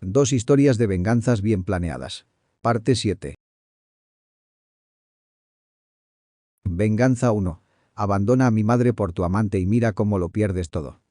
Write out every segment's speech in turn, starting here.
Dos historias de venganzas bien planeadas. Parte 7. Venganza 1. Abandona a mi madre por tu amante y mira cómo lo pierdes todo.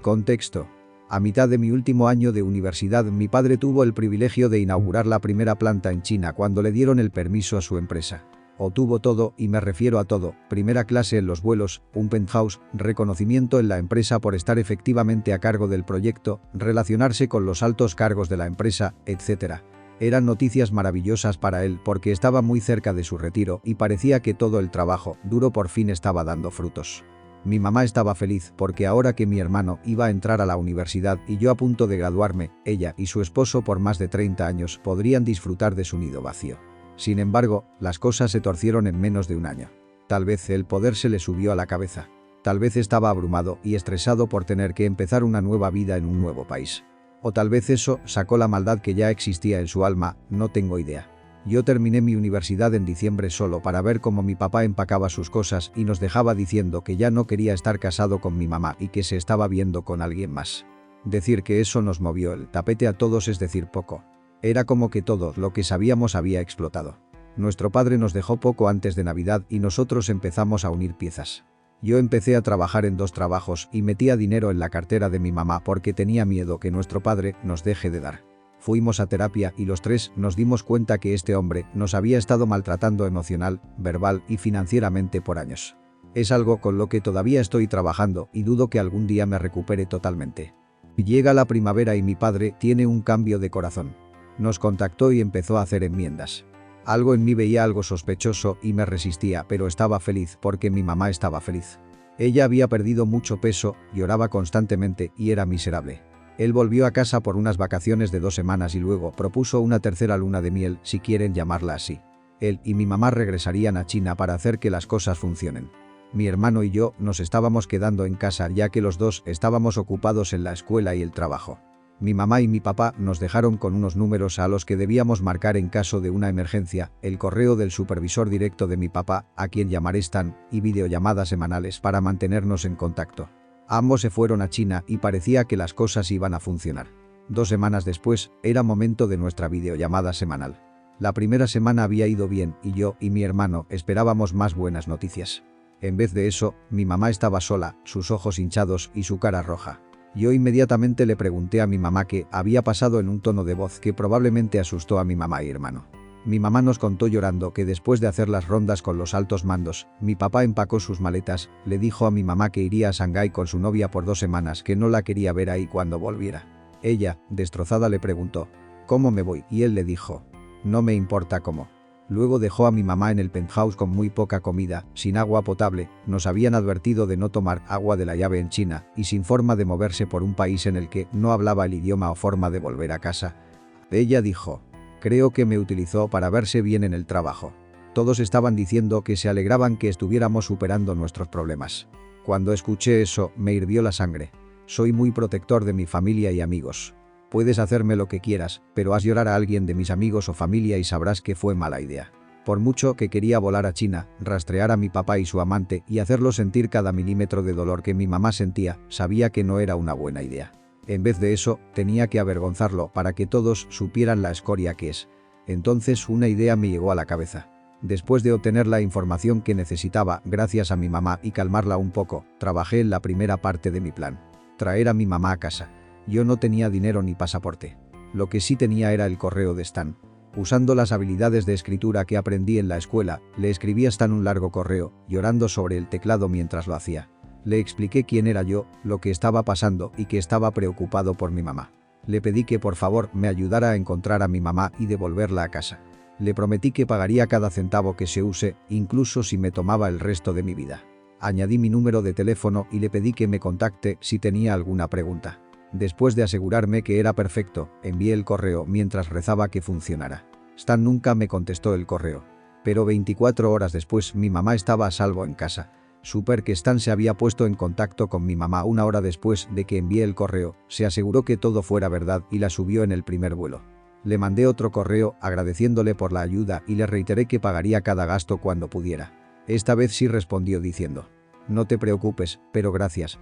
Contexto. A mitad de mi último año de universidad, mi padre tuvo el privilegio de inaugurar la primera planta en China cuando le dieron el permiso a su empresa. Obtuvo todo, y me refiero a todo: primera clase en los vuelos, un penthouse, reconocimiento en la empresa por estar efectivamente a cargo del proyecto, relacionarse con los altos cargos de la empresa, etc. Eran noticias maravillosas para él porque estaba muy cerca de su retiro y parecía que todo el trabajo duro por fin estaba dando frutos. Mi mamá estaba feliz porque ahora que mi hermano iba a entrar a la universidad y yo a punto de graduarme, ella y su esposo por más de 30 años podrían disfrutar de su nido vacío. Sin embargo, las cosas se torcieron en menos de un año. Tal vez el poder se le subió a la cabeza. Tal vez estaba abrumado y estresado por tener que empezar una nueva vida en un nuevo país. O tal vez eso sacó la maldad que ya existía en su alma, no tengo idea. Yo terminé mi universidad en diciembre solo para ver cómo mi papá empacaba sus cosas y nos dejaba diciendo que ya no quería estar casado con mi mamá y que se estaba viendo con alguien más. Decir que eso nos movió el tapete a todos es decir poco. Era como que todo lo que sabíamos había explotado. Nuestro padre nos dejó poco antes de Navidad y nosotros empezamos a unir piezas. Yo empecé a trabajar en 2 trabajos y metía dinero en la cartera de mi mamá porque tenía miedo que nuestro padre nos deje de dar. Fuimos a terapia y los 3 nos dimos cuenta que este hombre nos había estado maltratando emocional, verbal y financieramente por años. Es algo con lo que todavía estoy trabajando y dudo que algún día me recupere totalmente. Llega la primavera y mi padre tiene un cambio de corazón. Nos contactó y empezó a hacer enmiendas. Algo en mí veía algo sospechoso y me resistía, pero estaba feliz porque mi mamá estaba feliz. Ella había perdido mucho peso, lloraba constantemente y era miserable. Él volvió a casa por unas vacaciones de 2 semanas y luego propuso una tercera luna de miel, si quieren llamarla así. Él y mi mamá regresarían a China para hacer que las cosas funcionen. Mi hermano y yo nos estábamos quedando en casa ya que los 2 estábamos ocupados en la escuela y el trabajo. Mi mamá y mi papá nos dejaron con unos números a los que debíamos marcar en caso de una emergencia, el correo del supervisor directo de mi papá, a quien llamaré Stan, y videollamadas semanales para mantenernos en contacto. Ambos se fueron a China y parecía que las cosas iban a funcionar. 2 semanas después, era momento de nuestra videollamada semanal. La primera semana había ido bien y yo y mi hermano esperábamos más buenas noticias. En vez de eso, mi mamá estaba sola, sus ojos hinchados y su cara roja. Yo inmediatamente le pregunté a mi mamá qué había pasado en un tono de voz que probablemente asustó a mi mamá y hermano. Mi mamá nos contó llorando que después de hacer las rondas con los altos mandos, mi papá empacó sus maletas, le dijo a mi mamá que iría a Shanghái con su novia por 2 semanas, que no la quería ver ahí cuando volviera. Ella, destrozada, le preguntó: ¿cómo me voy? Y él le dijo: no me importa cómo. Luego dejó a mi mamá en el penthouse con muy poca comida, sin agua potable, nos habían advertido de no tomar agua de la llave en China, y sin forma de moverse por un país en el que no hablaba el idioma o forma de volver a casa. Ella dijo: creo que me utilizó para verse bien en el trabajo. Todos estaban diciendo que se alegraban que estuviéramos superando nuestros problemas. Cuando escuché eso, me hirvió la sangre. Soy muy protector de mi familia y amigos. Puedes hacerme lo que quieras, pero haz llorar a alguien de mis amigos o familia y sabrás que fue mala idea. Por mucho que quería volar a China, rastrear a mi papá y su amante y hacerlo sentir cada milímetro de dolor que mi mamá sentía, sabía que no era una buena idea. En vez de eso, tenía que avergonzarlo para que todos supieran la escoria que es. Entonces una idea me llegó a la cabeza. Después de obtener la información que necesitaba gracias a mi mamá y calmarla un poco, trabajé en la primera parte de mi plan: traer a mi mamá a casa. Yo no tenía dinero ni pasaporte. Lo que sí tenía era el correo de Stan. Usando las habilidades de escritura que aprendí en la escuela, le escribí a Stan un largo correo, llorando sobre el teclado mientras lo hacía. Le expliqué quién era yo, lo que estaba pasando y que estaba preocupado por mi mamá. Le pedí que por favor me ayudara a encontrar a mi mamá y devolverla a casa. Le prometí que pagaría cada centavo que se use, incluso si me tomaba el resto de mi vida. Añadí mi número de teléfono y le pedí que me contacte si tenía alguna pregunta. Después de asegurarme que era perfecto, envié el correo mientras rezaba que funcionara. Stan nunca me contestó el correo. Pero 24 horas después mi mamá estaba a salvo en casa. Supe que Stan se había puesto en contacto con mi mamá 1 hora después de que envié el correo, se aseguró que todo fuera verdad y la subió en el primer vuelo. Le mandé otro correo agradeciéndole por la ayuda y le reiteré que pagaría cada gasto cuando pudiera. Esta vez sí respondió diciendo: no te preocupes, pero gracias.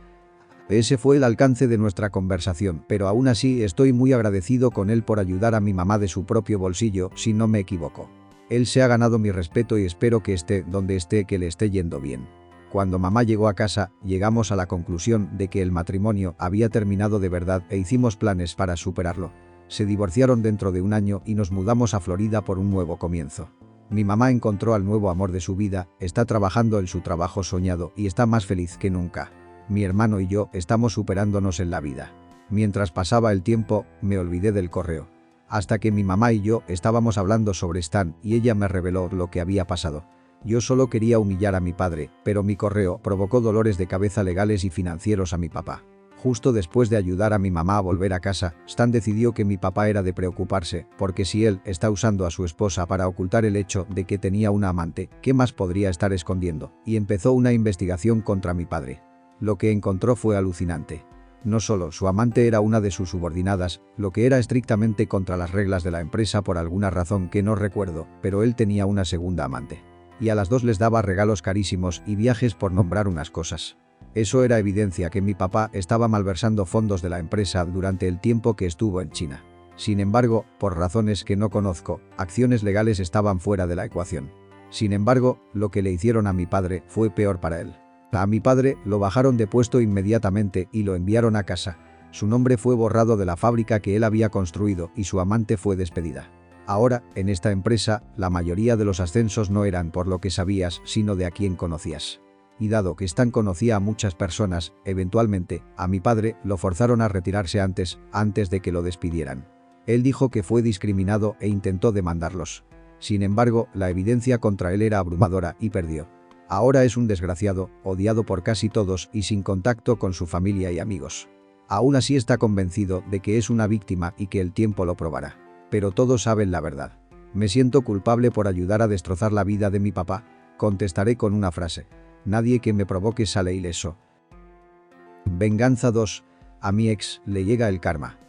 Ese fue el alcance de nuestra conversación, pero aún así estoy muy agradecido con él por ayudar a mi mamá de su propio bolsillo, si no me equivoco. Él se ha ganado mi respeto y espero que esté donde esté, que le esté yendo bien. Cuando mamá llegó a casa, llegamos a la conclusión de que el matrimonio había terminado de verdad e hicimos planes para superarlo. Se divorciaron dentro de un año y nos mudamos a Florida por un nuevo comienzo. Mi mamá encontró al nuevo amor de su vida, está trabajando en su trabajo soñado y está más feliz que nunca. Mi hermano y yo estamos superándonos en la vida. Mientras pasaba el tiempo, me olvidé del correo. Hasta que mi mamá y yo estábamos hablando sobre Stan y ella me reveló lo que había pasado. Yo solo quería humillar a mi padre, pero mi correo provocó dolores de cabeza legales y financieros a mi papá. Justo después de ayudar a mi mamá a volver a casa, Stan decidió que mi papá era de preocuparse, porque si él está usando a su esposa para ocultar el hecho de que tenía una amante, ¿qué más podría estar escondiendo? Y empezó una investigación contra mi padre. Lo que encontró fue alucinante. No solo su amante era una de sus subordinadas, lo que era estrictamente contra las reglas de la empresa por alguna razón que no recuerdo, pero él tenía una segunda amante. Y a las dos les daba regalos carísimos y viajes por nombrar unas cosas. Eso era evidencia que mi papá estaba malversando fondos de la empresa durante el tiempo que estuvo en China. Sin embargo, por razones que no conozco, acciones legales estaban fuera de la ecuación. Sin embargo, lo que le hicieron a mi padre fue peor para él. A mi padre lo bajaron de puesto inmediatamente y lo enviaron a casa. Su nombre fue borrado de la fábrica que él había construido y su amante fue despedida. Ahora, en esta empresa, la mayoría de los ascensos no eran por lo que sabías, sino de a quién conocías. Y dado que Stan conocía a muchas personas, eventualmente, a mi padre lo forzaron a retirarse antes de que lo despidieran. Él dijo que fue discriminado e intentó demandarlos. Sin embargo, la evidencia contra él era abrumadora y perdió. Ahora es un desgraciado, odiado por casi todos y sin contacto con su familia y amigos. Aún así está convencido de que es una víctima y que el tiempo lo probará. Pero todos saben la verdad. Me siento culpable por ayudar a destrozar la vida de mi papá. Contestaré con una frase. Nadie que me provoque sale ileso. Venganza 2. A mi ex le llega el karma.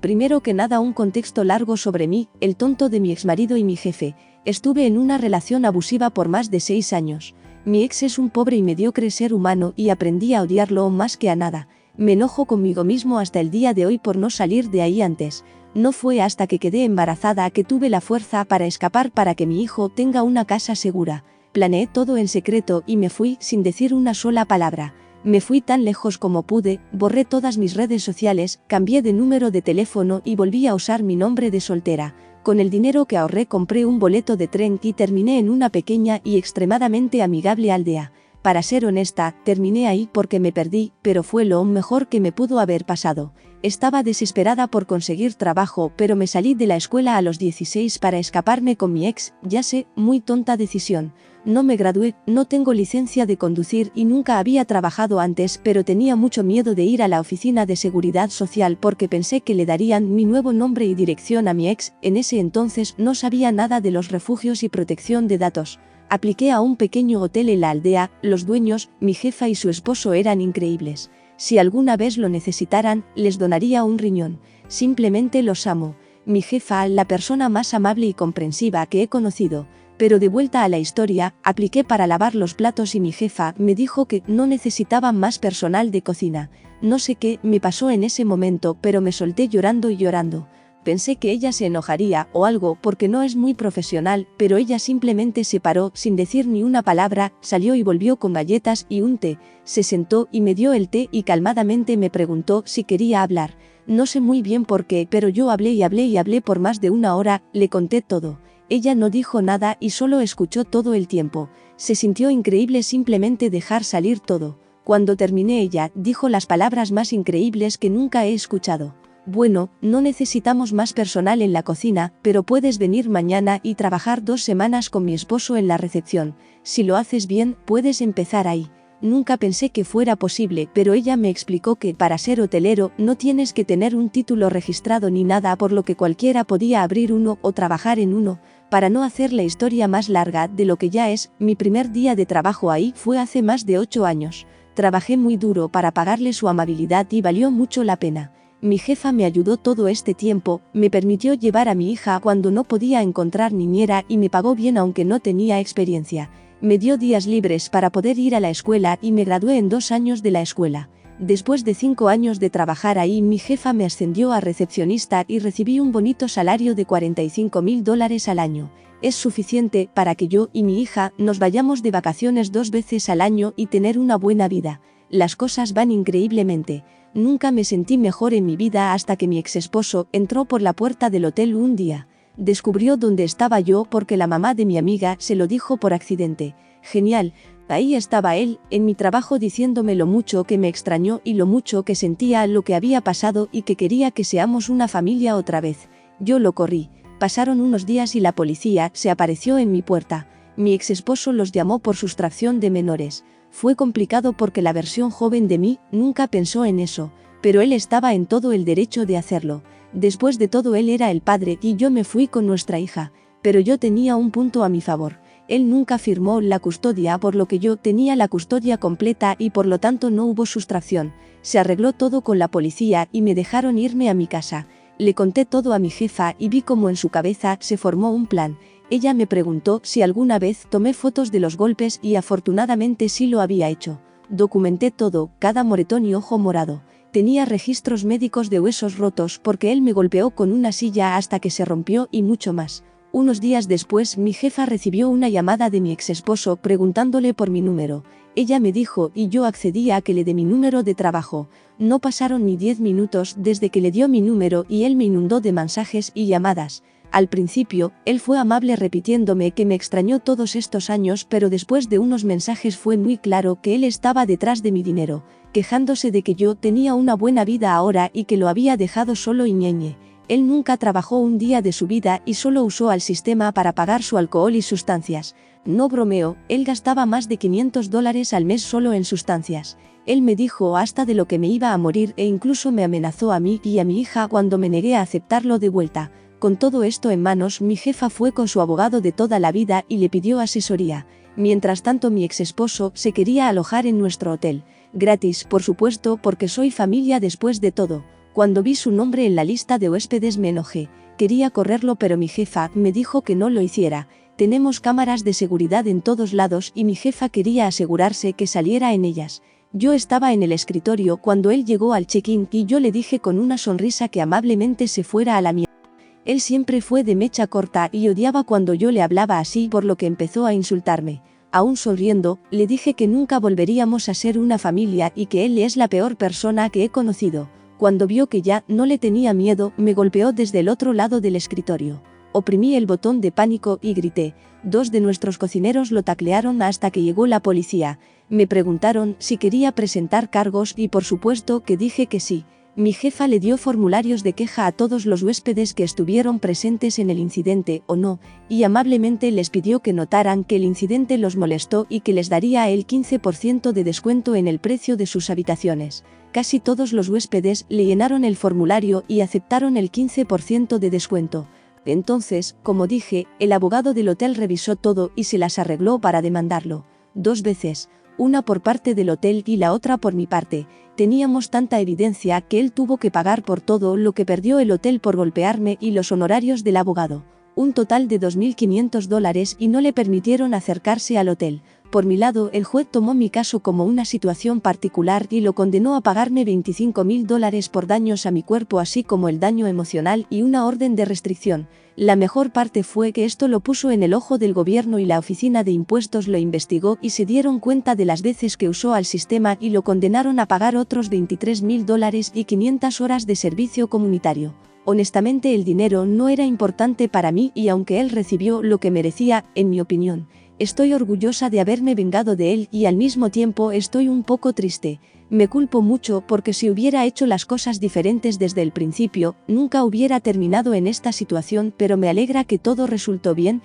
Primero que nada, un contexto largo sobre mí, el tonto de mi exmarido y mi jefe. Estuve en una relación abusiva por más de 6 años. Mi ex es un pobre y mediocre ser humano y aprendí a odiarlo más que a nada. Me enojo conmigo mismo hasta el día de hoy por no salir de ahí antes. No fue hasta que quedé embarazada que tuve la fuerza para escapar para que mi hijo tenga una casa segura. Planeé todo en secreto y me fui sin decir una sola palabra. Me fui tan lejos como pude, borré todas mis redes sociales, cambié de número de teléfono y volví a usar mi nombre de soltera. Con el dinero que ahorré compré un boleto de tren y terminé en una pequeña y extremadamente amigable aldea. Para ser honesta, terminé ahí porque me perdí, pero fue lo mejor que me pudo haber pasado. Estaba desesperada por conseguir trabajo, pero me salí de la escuela a los 16 para escaparme con mi ex, ya sé, muy tonta decisión. No me gradué, no tengo licencia de conducir y nunca había trabajado antes, pero tenía mucho miedo de ir a la oficina de seguridad social porque pensé que le darían mi nuevo nombre y dirección a mi ex. En ese entonces no sabía nada de los refugios y protección de datos. Apliqué a un pequeño hotel en la aldea, los dueños, mi jefa y su esposo eran increíbles. Si alguna vez lo necesitaran, les donaría un riñón. Simplemente los amo. Mi jefa, la persona más amable y comprensiva que he conocido. Pero de vuelta a la historia, apliqué para lavar los platos y mi jefa me dijo que no necesitaba más personal de cocina. No sé qué me pasó en ese momento, pero me solté llorando y llorando. Pensé que ella se enojaría o algo porque no es muy profesional, pero ella simplemente se paró sin decir ni una palabra, salió y volvió con galletas y un té, se sentó y me dio el té y calmadamente me preguntó si quería hablar. No sé muy bien por qué, pero yo hablé y hablé y hablé por más de una hora, le conté todo. Ella no dijo nada y solo escuchó todo el tiempo. Se sintió increíble simplemente dejar salir todo. Cuando terminé ella dijo las palabras más increíbles que nunca he escuchado. Bueno, no necesitamos más personal en la cocina, pero puedes venir mañana y trabajar 2 semanas con mi esposo en la recepción. Si lo haces bien, puedes empezar ahí. Nunca pensé que fuera posible, pero ella me explicó que para ser hotelero no tienes que tener un título registrado ni nada, por lo que cualquiera podía abrir uno o trabajar en uno. Para no hacer la historia más larga de lo que ya es, mi primer día de trabajo ahí fue hace más de 8 años. Trabajé muy duro para pagarle su amabilidad y valió mucho la pena. Mi jefa me ayudó todo este tiempo, me permitió llevar a mi hija cuando no podía encontrar niñera y me pagó bien aunque no tenía experiencia. Me dio días libres para poder ir a la escuela y me gradué en 2 años de la escuela. Después de 5 años de trabajar ahí, mi jefa me ascendió a recepcionista y recibí un bonito salario de $45,000 al año. Es suficiente para que yo y mi hija nos vayamos de vacaciones 2 veces al año y tener una buena vida. Las cosas van increíblemente. Nunca me sentí mejor en mi vida hasta que mi exesposo entró por la puerta del hotel un día. Descubrió dónde estaba yo porque la mamá de mi amiga se lo dijo por accidente. Genial. Ahí estaba él, en mi trabajo, diciéndome lo mucho que me extrañó y lo mucho que sentía lo que había pasado y que quería que seamos una familia otra vez. Yo lo corrí. Pasaron unos días y la policía se apareció en mi puerta. Mi exesposo los llamó por sustracción de menores. Fue complicado porque la versión joven de mí nunca pensó en eso, pero él estaba en todo el derecho de hacerlo. Después de todo, él era el padre y yo me fui con nuestra hija, pero yo tenía un punto a mi favor. Él nunca firmó la custodia, por lo que yo tenía la custodia completa y por lo tanto no hubo sustracción. Se arregló todo con la policía y me dejaron irme a mi casa. Le conté todo a mi jefa y vi cómo en su cabeza se formó un plan. Ella me preguntó si alguna vez tomé fotos de los golpes y afortunadamente sí lo había hecho. Documenté todo, cada moretón y ojo morado. Tenía registros médicos de huesos rotos porque él me golpeó con una silla hasta que se rompió y mucho más. Unos días después, mi jefa recibió una llamada de mi exesposo preguntándole por mi número. Ella me dijo y yo accedí a que le dé mi número de trabajo. No pasaron ni 10 minutos desde que le dio mi número y él me inundó de mensajes y llamadas. Al principio, él fue amable repitiéndome que me extrañó todos estos años, pero después de unos mensajes fue muy claro que él estaba detrás de mi dinero, quejándose de que yo tenía una buena vida ahora y que lo había dejado solo y ñeñe. Él nunca trabajó un día de su vida y solo usó al sistema para pagar su alcohol y sustancias. No bromeo, él gastaba más de $500 al mes solo en sustancias. Él me dijo hasta de lo que me iba a morir e incluso me amenazó a mí y a mi hija cuando me negué a aceptarlo de vuelta. Con todo esto en manos, mi jefa fue con su abogado de toda la vida y le pidió asesoría. Mientras tanto, mi exesposo se quería alojar en nuestro hotel. Gratis, por supuesto, porque soy familia después de todo. Cuando vi su nombre en la lista de huéspedes me enojé. Quería correrlo, pero mi jefa me dijo que no lo hiciera. Tenemos cámaras de seguridad en todos lados y mi jefa quería asegurarse que saliera en ellas. Yo estaba en el escritorio cuando él llegó al check-in y yo le dije con una sonrisa que amablemente se fuera a la mierda. Él siempre fue de mecha corta y odiaba cuando yo le hablaba así, por lo que empezó a insultarme. Aún sonriendo, le dije que nunca volveríamos a ser una familia y que él es la peor persona que he conocido. Cuando vio que ya no le tenía miedo, me golpeó desde el otro lado del escritorio. Oprimí el botón de pánico y grité. 2 de nuestros cocineros lo taclearon hasta que llegó la policía. Me preguntaron si quería presentar cargos y por supuesto que dije que sí. Mi jefa le dio formularios de queja a todos los huéspedes que estuvieron presentes en el incidente o no, y amablemente les pidió que notaran que el incidente los molestó y que les daría el 15% de descuento en el precio de sus habitaciones. Casi todos los huéspedes le llenaron el formulario y aceptaron el 15% de descuento. Entonces, como dije, el abogado del hotel revisó todo y se las arregló para demandarlo. 2 veces, una por parte del hotel y la otra por mi parte. Teníamos tanta evidencia que él tuvo que pagar por todo lo que perdió el hotel por golpearme y los honorarios del abogado. Un total de $2,500 y no le permitieron acercarse al hotel. Por mi lado, el juez tomó mi caso como una situación particular y lo condenó a pagarme $25,000 por daños a mi cuerpo, así como el daño emocional y una orden de restricción. La mejor parte fue que esto lo puso en el ojo del gobierno y la oficina de impuestos lo investigó y se dieron cuenta de las veces que usó al sistema y lo condenaron a pagar otros $23,000 y 500 horas de servicio comunitario. Honestamente, el dinero no era importante para mí y aunque él recibió lo que merecía, en mi opinión, estoy orgullosa de haberme vengado de él y al mismo tiempo estoy un poco triste. Me culpo mucho porque si hubiera hecho las cosas diferentes desde el principio, nunca hubiera terminado en esta situación, pero me alegra que todo resultó bien.